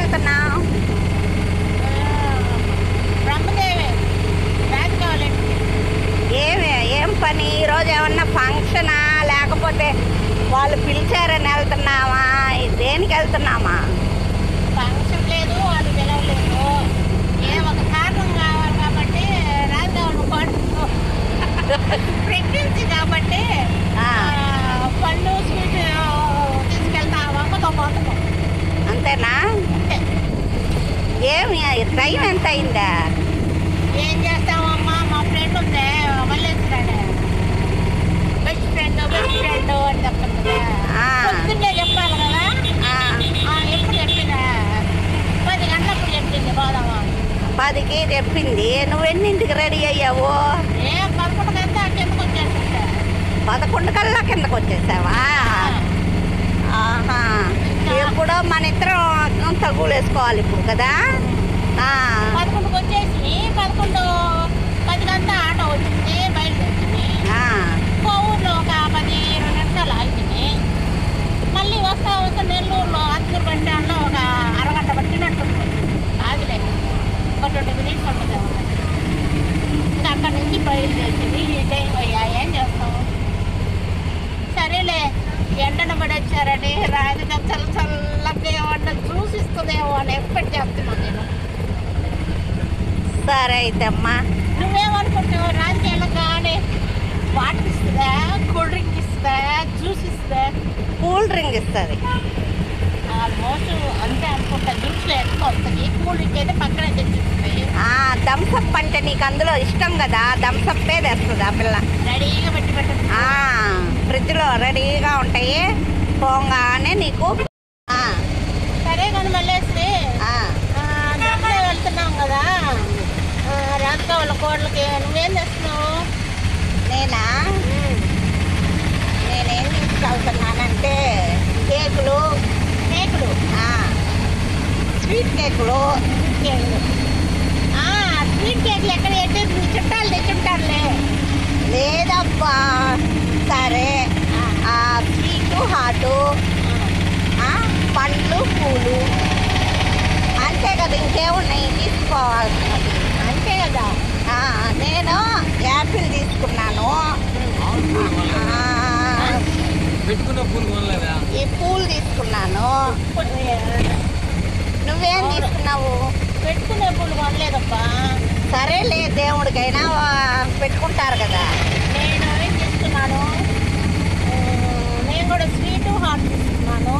వెళ్తున్నావు? బ్రహ్మదేవి రాజకావాలండి. ఏం పని? ఈరోజు ఏమన్నా ఫంక్షనా లేకపోతే వాళ్ళు పిలిచారని వెళ్తున్నావా? దేనికి వెళ్తున్నామా? ఫంక్షన్ లేదు, వాళ్ళు పిలవలేదు. ఒక కారణం కావాలి కాబట్టి రాజకావాలి పాటు ప్రెగ్నెన్సీ కాబట్టి పళ్ళు స్వీట్ తీసుకెళ్తా అమ్మతో పోతున్నాం. అంతేనా? ఏమి టైం ఎంత అయిందా? ఏం చేస్తామమ్మా, మా ఫ్రెండ్ ఉందే మల్లేశ్వరాడే, బెస్ట్ ఫ్రెండ్ అని చెప్తాను కదా. పొద్దున్నే చెప్పాలి కదా. ఎప్పుడు చెప్పిందా? 10 గంటలప్పుడు చెప్పింది పోదామా. 10కి చెప్పింది. నువ్వు ఎన్నింటికి రెడీ అయ్యావు? 11 గంట కిందకు వచ్చేసిందా. 11 కల్లా కిందకు వచ్చేసావా? ఆహా. ఎప్పుడో మన ఇద్దరం తగులు వేసుకోవాలి ఇప్పుడు కదా. 11కి వచ్చేసి 11:10 గంట ఆటో వచ్చింది, బయలుదేరింది. ఊర్లో ఒక 10-20 నిమిషాలు ఆగింది. మళ్ళీ వస్తా నెల్లూరులో అత్తూరు బస్ స్టాండ్లో ఒక అరగంట పట్టినట్టుంది. ఆగిలే ఒక 20 మినిట్స్ ఉంటుంది. ఇంకా అక్కడి నుంచి బయలుదేరింది. ఈ టైం అయ్యా ఏం చేస్తాం. సరేలే, ఎండన పడొచ్చారని రాజుగా చల్లగా ఏమన్నా చూసిస్తుందేమో అని ఎక్స్పెక్ట్ చేస్తున్నాను నేను. సరే అయితే అమ్మా. నువ్వేమనుకుంటావు? రాజకీయాలు కానీ వాటర్ ఇస్తుందా, కూల్ డ్రింక్ ఇస్తుందా, జ్యూస్ ఇస్తుందా? కూల్ డ్రింక్ ఇస్తుంది. ఆల్మోస్ట్ అంతే అనుకుంటా. జ్యూస్లో ఎక్కువ వస్తుంది, కూల్ డ్రింక్ అయితే పక్కనే తెచ్చిస్తుంది. థమ్సప్ అంటే నీకు అందులో ఇష్టం కదా, థమ్సప్పే తెస్తుంది ఆ పిల్ల. రెడీగా పెట్టి పెట్టండి. ఫ్రిడ్జ్లో రెడీగా ఉంటాయి. పోగానే నీకు. సరే కానీ మళ్ళీ అక్కడే వెళ్తున్నాం కదా. రాజుగా వాళ్ళ కోడలకి నువ్వేం చేస్తున్నావు? నేనేం తీసుకెళ్తున్నానంటే కేకులు స్వీట్ కేకులు. స్వీట్ కేకులు ఎక్కడ ఎట్టి చుట్టాలు తెచ్చుంటారులే. లేదబ్బా. సరే, స్వీటు హాటు, పండ్లు పూలు, అంతే కదా. ఇంకేమున్నాయి తీసుకోవాల్సినది? అంతే కదా. నేను యాపిల్ తీసుకున్నాను. ఈ పూలు తీసుకున్నాను. నువ్వేం తీసుకున్నావు? పెట్టుకునే పూలు కొనలేదబ్బా. సరేలే, దేవుడికైనా పెట్టుకుంటారు కదా. నేను ఏం తీసుకున్నాను? నేను కూడా స్వీటు హాట్ తీసుకున్నాను.